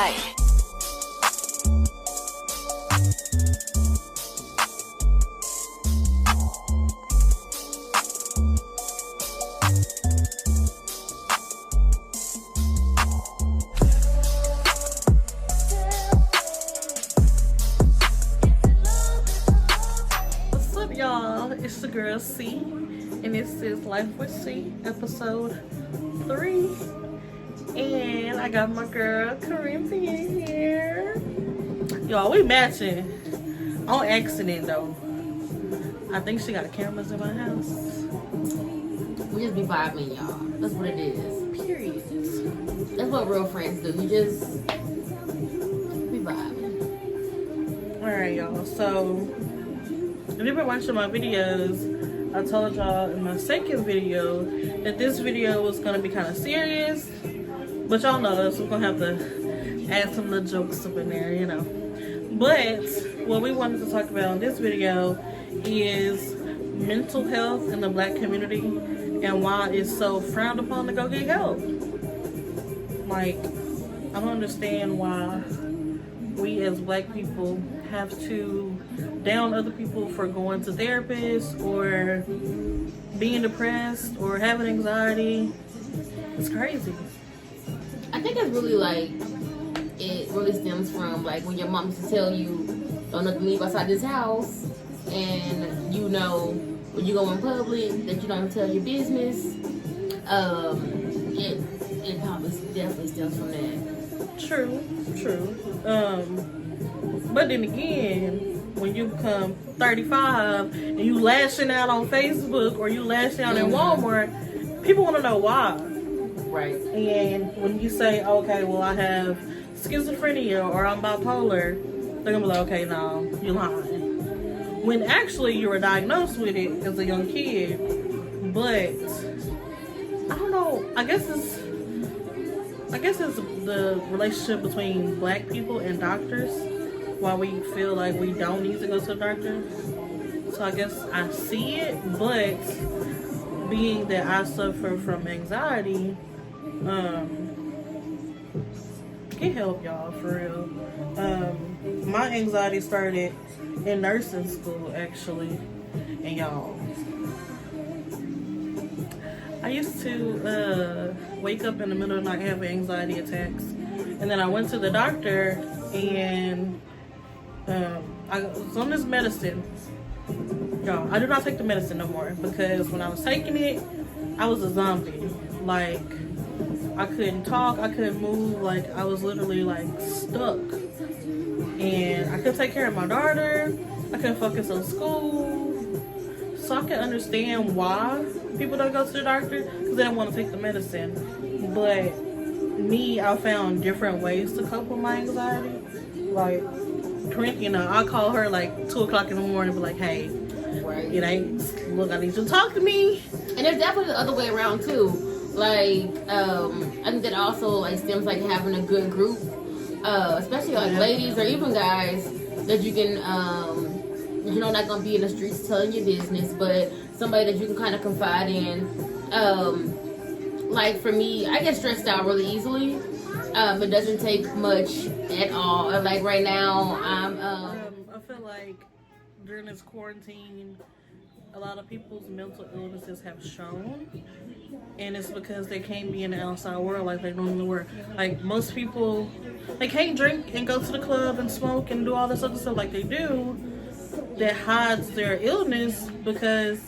Ay. What's up, y'all? It's the girl C, and this is Life with C, episode 3. And I got my girl Corinthian here. Y'all, we matching on accident though. I think she got cameras in my house. We just be vibing, y'all. That's what it is. Period. That's what real friends do. You just be vibing. Alright, y'all. So, if you've been watching my videos, I told y'all in my second video that this video was going to be kind of serious. But y'all know this, we're going to have to add some little jokes up in there, you know. But what we wanted to talk about in this video is mental health in the Black community and why it's so frowned upon to go get help. Like, I don't understand why we as Black people have to down other people for going to therapists or being depressed or having anxiety. It's crazy. I think it's really like, it really stems from like when your mom used to tell you, don't have to leave outside this house, and you know, when you go in public, that you don't tell your business. It probably definitely stems from that. True. But then again, when you become 35 and you lashing out on Facebook or you lashing out in Walmart, people want to know why. Right. And when you say, okay, well, I have schizophrenia or I'm bipolar, they're gonna be like, okay, no, you're lying. When actually you were diagnosed with it as a young kid. But I don't know. I guess it's the relationship between Black people and doctors, why we feel like we don't need to go to the doctor. So I guess I see it, but being that I suffer from anxiety, get help, y'all, for real. My anxiety started in nursing school, actually, and y'all, I used to wake up in the middle of the night having anxiety attacks, and then I went to the doctor, and I was on this medicine. Y'all, I do not take the medicine no more because when I was taking it, I was a zombie. Like, I couldn't talk, I couldn't move, like I was literally like stuck. And I couldn't take care of my daughter, I couldn't focus on school. So I can understand why people don't go to the doctor, because they don't want to take the medicine. But me, I found different ways to cope with my anxiety. Like, Corinthian, I call her like 2 o'clock in the morning, be like, hey, Right. it ain't, look, I need you to talk to me. And there's definitely the other way around too. Like, I think that also like stems like having a good group, especially like ladies or even guys that you can, you know, not gonna be in the streets telling your business, but somebody that you can kind of confide in. Like for me, I get stressed out really easily. It doesn't take much at all. Like right now, I feel like during this quarantine, a lot of people's mental illnesses have shown, and it's because they can't be in the outside world like they normally were. Like most people, they can't drink and go to the club and smoke and do all this other stuff like they do. That hides their illness because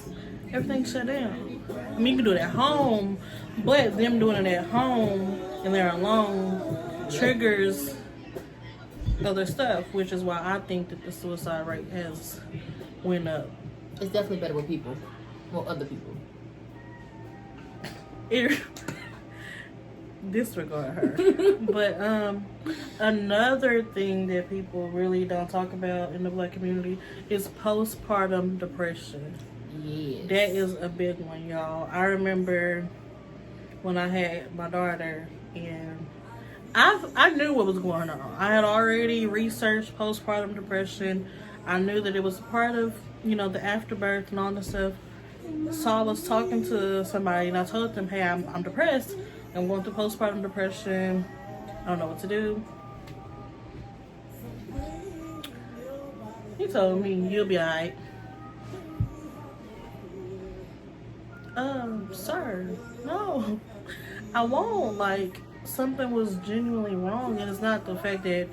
everything's shut down. I mean, you can do it at home, but them doing it at home and they're alone triggers other stuff, which is why I think that the suicide rate has went up. it's definitely better with people, well, other people. Disregard her. But another thing that people really don't talk about in the Black community is postpartum depression. Yes. That is a big one, y'all. I remember when I had my daughter, and I knew what was going on. I had already researched postpartum depression. I knew that it was part of, you know, the afterbirth and all this stuff. So I was talking to somebody and I told them, hey, I'm depressed. I'm going through postpartum depression. I don't know what to do. He told me, you'll be alright. Sir, no, I won't. Like, something was genuinely wrong, and it's not the fact that,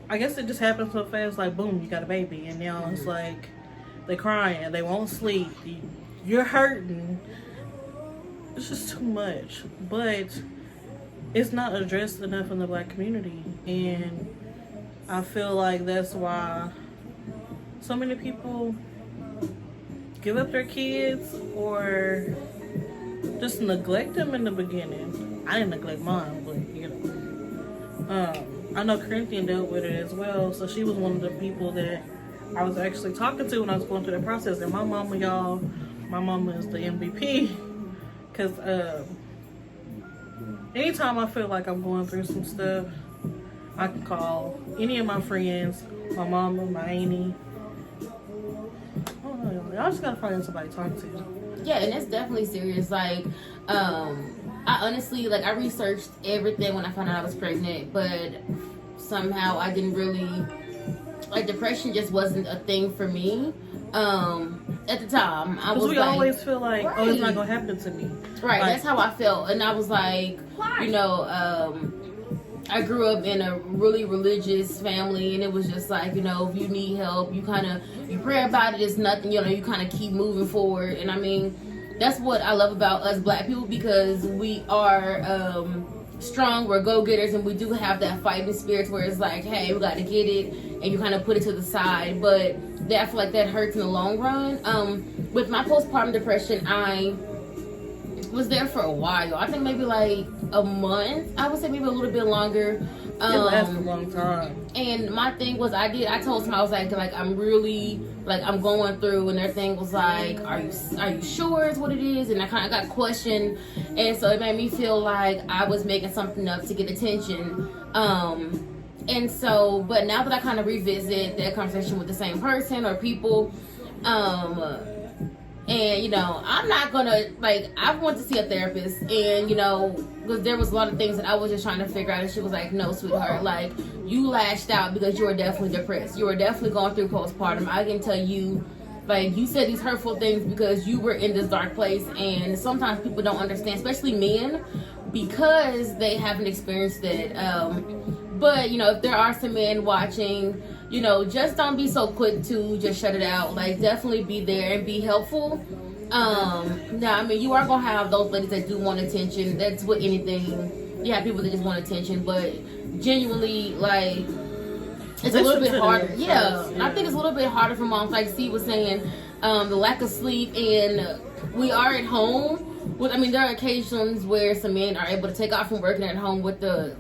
I guess it just happened so fast, like, boom, you got a baby, and now it's like, they crying, they won't sleep, you're hurting. It's just too much, but it's not addressed enough in the Black community, and I feel like that's why so many people give up their kids or just neglect them in the beginning. I didn't neglect mine, but you know. I know Corinthian dealt with it as well, so she was one of the people that I was actually talking to when I was going through that process. And my mama, y'all, my mama is the MVP. Because anytime I feel like I'm going through some stuff, I can call any of my friends, my mama, my auntie. I don't know, y'all just gotta find somebody to talk to. Yeah, and that's definitely serious. Like, I honestly, like, I researched everything when I found out I was pregnant, but somehow I didn't really, like, depression just wasn't a thing for me. At the time, I was we like, always feel like, right. oh, it's not gonna happen to me. Right, Like, that's how I felt. And I was like, you know, I grew up in a really religious family, and it was just like, you know, if you need help, you pray about it, it's nothing, you know, you kind of keep moving forward. And I mean, that's what I love about us Black people, because we are strong, we're go-getters, and we do have that fighting spirit where it's like, hey, we got to get it, and you kind of put it to the side. But I feel like that hurts in the long run. With my postpartum depression, I was there for a while. I think maybe like a month. I would say maybe a little bit longer. It lasted a long time. And my thing was, I told him, I was like I'm really, like, I'm going through, and their thing was like, are you sure it's what it is? And I kind of got questioned, and so it made me feel like I was making something up to get attention. And so, but now that I kind of revisit that conversation with the same person or people, and, you know, I'm not gonna, like, I went to see a therapist, and, you know, because there was a lot of things that I was just trying to figure out, and she was like, no, sweetheart, like, you lashed out because you were definitely depressed. You were definitely going through postpartum. I can tell you, like, you said these hurtful things because you were in this dark place, and sometimes people don't understand, especially men, because they haven't experienced it. But, you know, if there are some men watching, you know, just don't be so quick to just shut it out. Like, definitely be there and be helpful. Now, I mean, you are going to have those ladies that do want attention. That's with anything. You have people that just want attention, but genuinely, like, it's a little bit harder. Yeah, I think it's a little bit harder for moms. Like Steve was saying, the lack of sleep, and we are at home. Well, I mean, there are occasions where some men are able to take off from working at home with their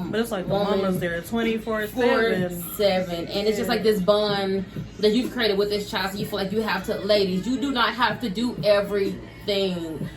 but it's like the mama's there 24/7, and it's just like this bond that you've created with this child. So you feel like you have to, ladies, you do not have to do everything.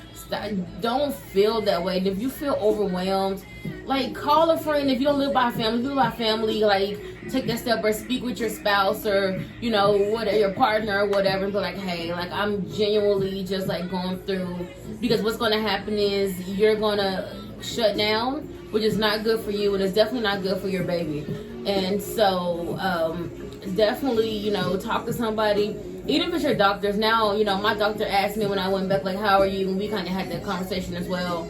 Don't feel that way. And if you feel overwhelmed, like, call a friend. If you don't live by family, if you live by family, like, take that step or speak with your spouse or, you know, whatever, your partner or whatever, and be like, hey, like, I'm genuinely just, like, going through, because what's going to happen is you're going to shut down, which is not good for you, and it's definitely not good for your baby. And so definitely, you know, talk to somebody, even if it's your doctors. Now, you know, my doctor asked me when I went back, like, how are you? And we kind of had that conversation as well.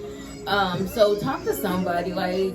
So talk to somebody, like,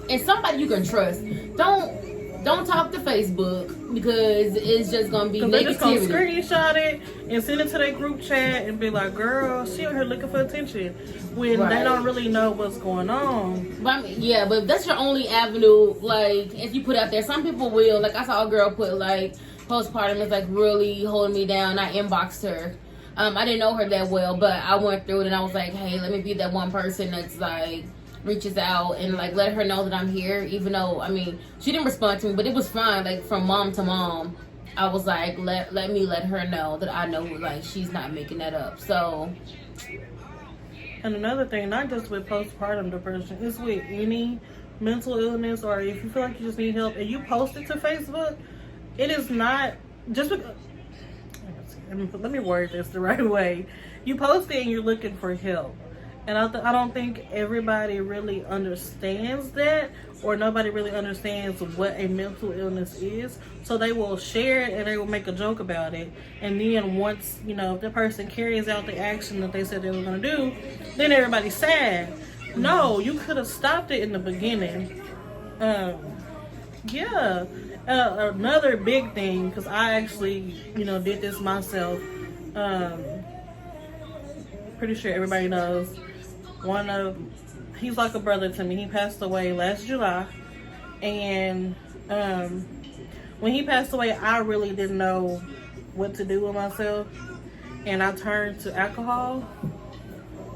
and somebody you can trust. Don't talk to Facebook, because it's just gonna be negativity. They're just gonna screenshot it and send it to their group chat and be like, girl, she out here looking for attention, when they don't really know what's going on. But I mean, yeah, but if that's your only avenue, like, if you put out there, some people will, like, I saw a girl put, like, postpartum is, like, really holding me down. I inboxed her. I didn't know her that well, but I went through it, and I was like, hey, let me be that one person that's, like, reaches out and, like, let her know that I'm here, even though, I mean, she didn't respond to me, but it was fine. Like, from mom to mom, I was like, let me let her know that I know, like, she's not making that up. So, and another thing, not just with postpartum depression, it's with any mental illness, or if you feel like you just need help and you post it to Facebook, it is not just because, let me word this the right way. You post it and you're looking for help, And I don't think everybody really understands that, or nobody really understands what a mental illness is. So they will share it and they will make a joke about it. And then once, you know, the person carries out the action that they said they were going to do, then everybody's sad. No, you could have stopped it in the beginning. Yeah. Another big thing, because I actually, you know, did this myself. Pretty sure everybody knows. He's like a brother to me. He passed away last July. And when he passed away, I really didn't know what to do with myself. And I turned to alcohol.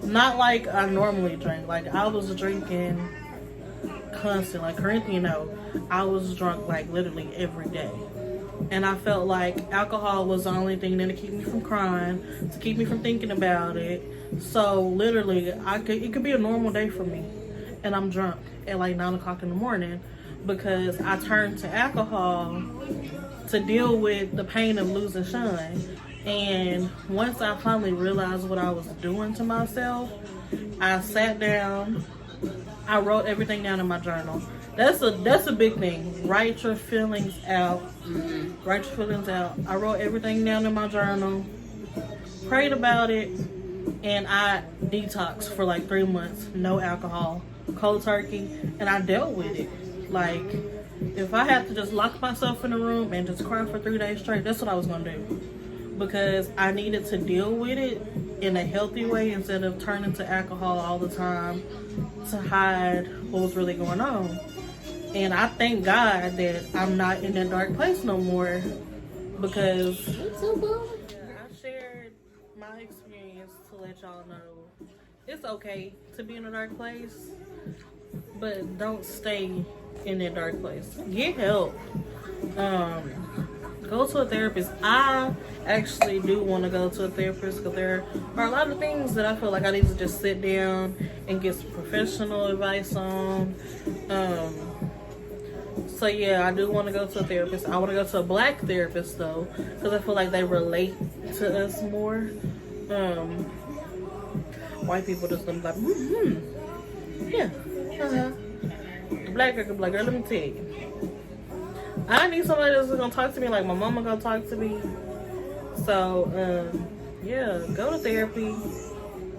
Not like I normally drink. Like, I was drinking constant. Like, Corinthian, I was drunk like literally every day. And I felt like alcohol was the only thing that to keep me from crying, to keep me from thinking about it. So literally, it could be a normal day for me, and I'm drunk at like 9 o'clock in the morning because I turned to alcohol to deal with the pain of losing Sean. And once I finally realized what I was doing to myself, I sat down, I wrote everything down in my journal. That's a big thing. Write your feelings out. Write your feelings out. I wrote everything down in my journal, prayed about it, and I detoxed for like 3 months. No alcohol, cold turkey, and I dealt with it. Like, if I had to just lock myself in a room and just cry for 3 days straight, that's what I was gonna do. Because I needed to deal with it in a healthy way instead of turning to alcohol all the time to hide what was really going on. And I thank God that I'm not in that dark place no more, because I shared my experience to let y'all know it's okay to be in a dark place, but don't stay in that dark place. Get help. Go to a therapist. I actually do want to go to a therapist because there are a lot of things that I feel like I need to just sit down and get some professional advice on. So yeah, I do want to go to a therapist. I want to go to a black therapist though, because I feel like they relate to us more. White people just gonna be like, yeah, The black girl, let me tell you, I need somebody that's gonna talk to me like my mama gonna talk to me. So yeah, go to therapy,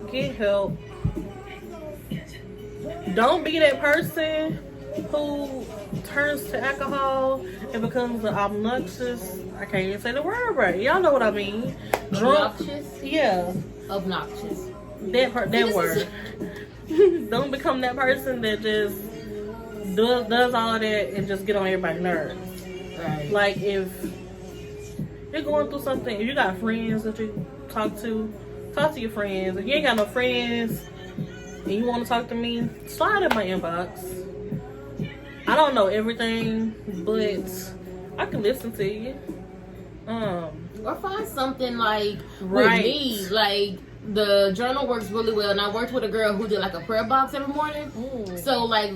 get help. Don't be that person who turns to alcohol and becomes an obnoxious, I can't even say the word right. Y'all know what I mean. Drunk. Obnoxious? Yeah. Obnoxious. That word. Don't become that person that just does all of that and just get on everybody's nerves. Right. Like, if you're going through something, if you got friends that you talk to your friends. If you ain't got no friends and you want to talk to me, slide in my inbox. I don't know everything, but I can listen to you. Or find something like Right. with me, like the journal works really well, and I worked with a girl who did like a prayer box every morning. Ooh. So like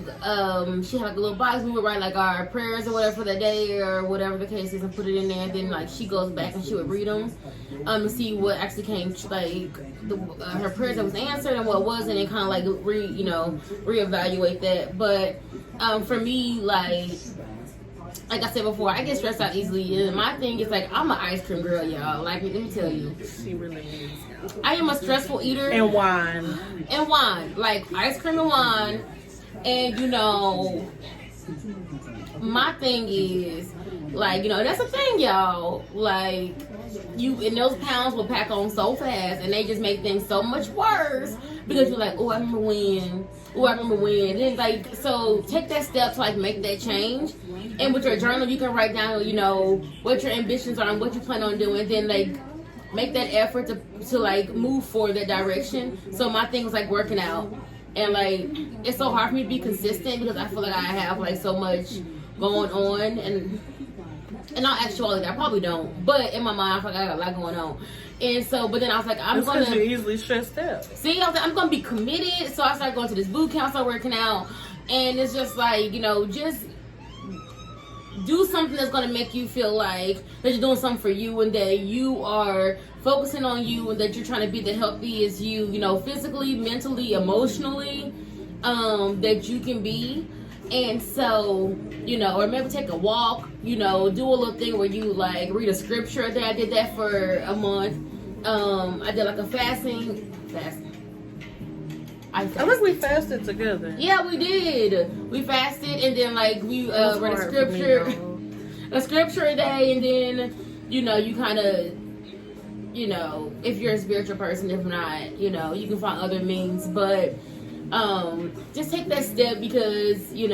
she had like a little box, we would write like our prayers or whatever for the day or whatever the case is and put it in there, and then like she goes back and she would read them and see what actually came, like her prayers that was answered and what wasn't, and kind of like reevaluate that. But for me, like I said before, I get stressed out easily, and my thing is like I'm an ice cream girl, y'all. Like, let me tell you, She really is. I am a stressful eater. And wine. And wine, like ice cream and wine. And my thing is like, that's the thing, y'all. Like, and those pounds will pack on so fast, and they just make things so much worse because you're like, oh, I remember when. Then like, so take that step to like make that change. And with your journal, you can write down, what your ambitions are and what you plan on doing. Then like make that effort to like move forward that direction. So my thing was like working out, and like it's so hard for me to be consistent because I feel like I have like so much going on, and in all actuality I probably don't, but in my mind I feel like I got a lot going on. And so, but then I was like, I'm gonna you're easily stressed out. See, I was like, I'm gonna be committed. So I started going to this boot camp, start working out, and it's just like, just do something that's going to make you feel like that you're doing something for you and that you are focusing on you and that you're trying to be the healthiest you, physically, mentally, emotionally, that you can be. And so, or maybe take a walk, do a little thing where you like read a scripture a day. I did that for a month. I did like a fasting. I think we fasted together. Yeah, we did. We fasted and then like we read a scripture, a scripture a day, and then you kind of, if you're a spiritual person, if not, you can find other means, but just take that step because you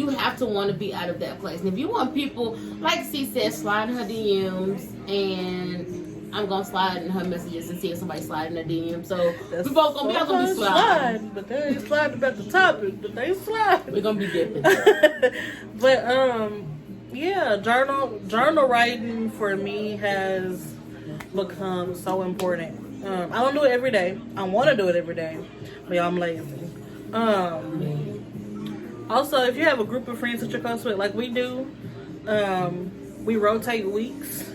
have to want to be out of that place. And if you want people, like C said, slide in her DMs, and I'm gonna slide in her messages and see if somebody slide in her DM. So we both gonna be sliding. But they ain't sliding about the topic, but they slide. We're gonna be dipping. But yeah, journal writing for me has become so important. I don't do it every day. I want to do it every day, but I'm lazy. Also, if you have a group of friends that you're close with, like we do, we rotate weeks.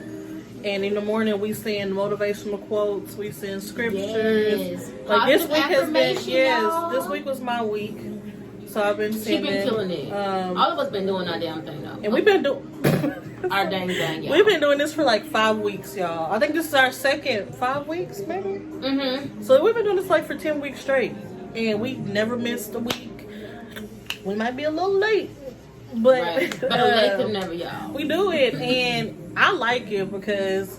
And in the morning, we send motivational quotes. We send scriptures. Yes. Like this Positive week has been, y'all. this week was my week. So I've been sending. She been killing it. All of us been doing our damn thing though. And we've been doing our dang thing, y'all. We've been doing this for like 5 weeks, y'all. I think this is our second 5 weeks, maybe. So we've been doing this like for 10 weeks straight, and we never missed a week. We might be a little late. But right. Better late than never, y'all. We do it, and I like it because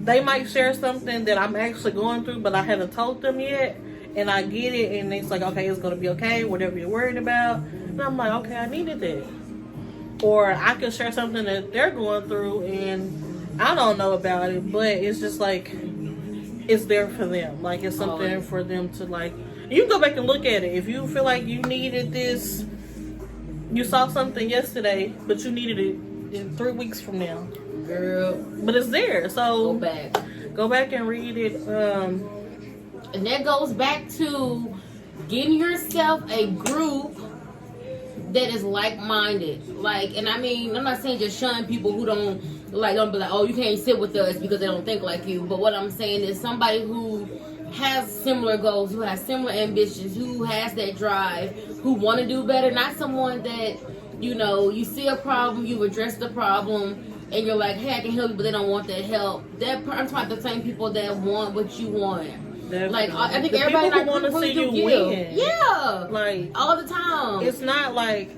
they might share something that I'm actually going through, but I haven't told them yet, and I get it, and it's like, okay, it's gonna be okay, whatever you're worried about, and I'm like, okay, I needed that. Or I can share something that they're going through, and I don't know about it, but it's just like it's there for them, like it's something for them to like. You can go back and look at it if you feel like you needed this. You saw something yesterday, but you needed it in 3 weeks from now. Girl. But it's there, so go back and read it. And that goes back to getting yourself a group that is like-minded. Like, and I mean, I'm not saying just shun people who don't be like, oh, you can't sit with us because they don't think like you. But what I'm saying is somebody who has similar goals, who has similar ambitions, who has that drive, who want to do better, not someone that, you see a problem, you've addressed the problem, and you're like, hey, I can help you, but they don't want that help. I'm talking about the same people that want what you want. Definitely. Like, I think everybody in our group really do give. Yeah. Like, all the time. It's not like,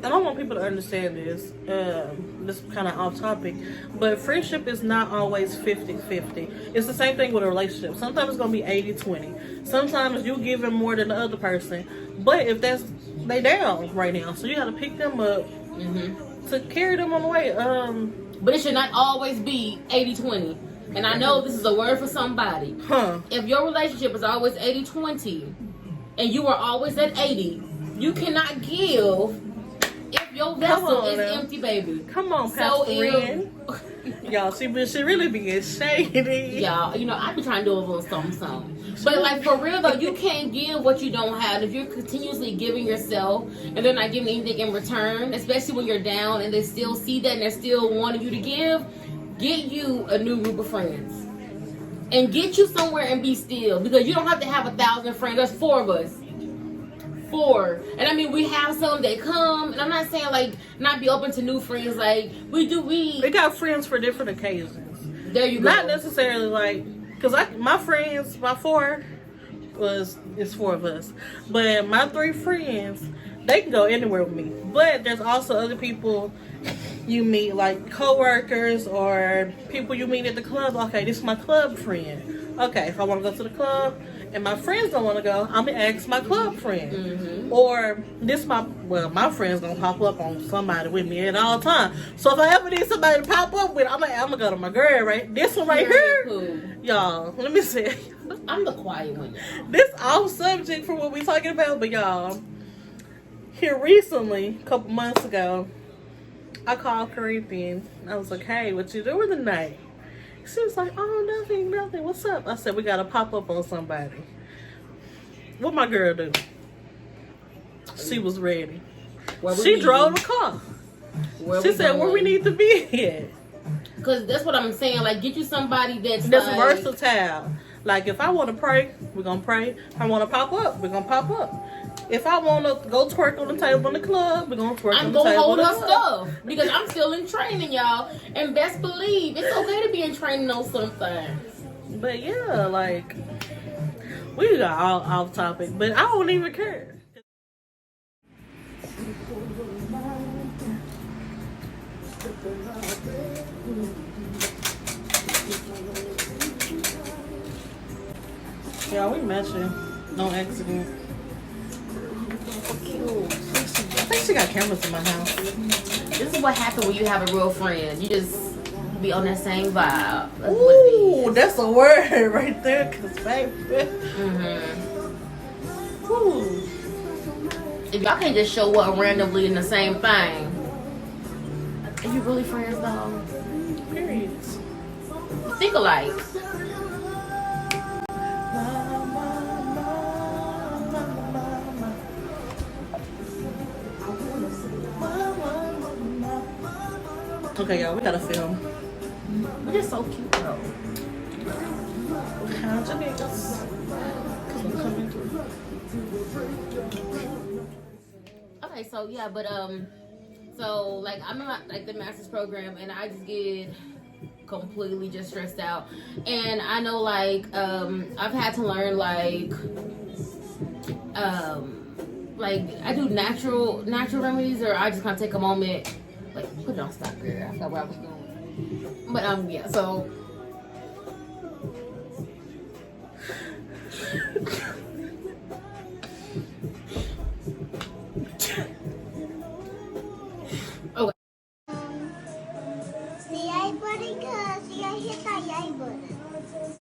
I don't want people to understand this. This is kind of off topic, but friendship is not always 50-50. It's the same thing with a relationship. Sometimes it's going to be 80-20. Sometimes you giving more than the other person, but if they down right now, so you got to pick them up to carry them on the way. But it should not always be 80-20. And I know this is a word for somebody. If your relationship is always 80-20 and you are always at 80, you cannot give if your vessel is empty, baby. Come on, Pastor Y'all, she really being shady. Y'all, I be trying to do a little something. But like for real though, you can't give what you don't have. If you're continuously giving yourself and they're not giving anything in return, especially when you're down and they still see that and they're still wanting you to give, get you a new group of friends. And get you somewhere and be still. Because you don't have to have 1,000 friends. There's 4 of us. 4. And I mean, we have some that come, and I'm not saying like not be open to new friends. Like we got friends for different occasions. There you go. Not necessarily like, because my friends, my 4 it's 4 of us, but my 3 friends, they can go anywhere with me. But there's also other people you meet, like coworkers or people you meet at the club. Okay, this is my club friend. Okay, if I want to go to the club and my friends don't want to go, I'm gonna ask my club friend. Or my friend's gonna pop up on somebody with me at all time. So if I ever need somebody to pop up with, I'm gonna go to my girl, right? This one right here, cool. Y'all. Let me see. I'm the quiet one. This off subject for what we talking about, but y'all, here recently, a couple months ago, I called Corinthian. I was like, "Hey, what you doing tonight?" She was like, "Oh, nothing. What's up?" I said, "We gotta pop up on somebody." What my girl do? She was ready. She drove the car. She said, where we need to be at. Because that's what I'm saying. Like, get you somebody that's like, versatile. Like, if I want to pray, we're going to pray. If I want to pop up, we're going to pop up. If I want to go twerk on the table in the club, we're going to twerk on the table. I'm going to hold her stuff. Because I'm still in training, y'all. And best believe, it's okay to be in training on something. But yeah, like, we got all off topic. But I don't even care. Yeah, we matching. No accident. Cute. I think she got cameras in my house. This is what happens when you have a real friend. You just be on that same vibe. That's Ooh, that's a word right there, cause baby. Ooh. If y'all can't just show up randomly in the same thing, are you really friends though? Period. Think alike. Okay, y'all, we gotta film. But it's so cute though. How'd you niggas? Cause I'm coming through. Okay, so yeah, but so like I'm in like the master's program, and I just get completely just stressed out, and I know like I've had to learn like I do natural remedies, or I just kind of take a moment. Like, put it on stop, girl. I forgot where I was going. But yeah. So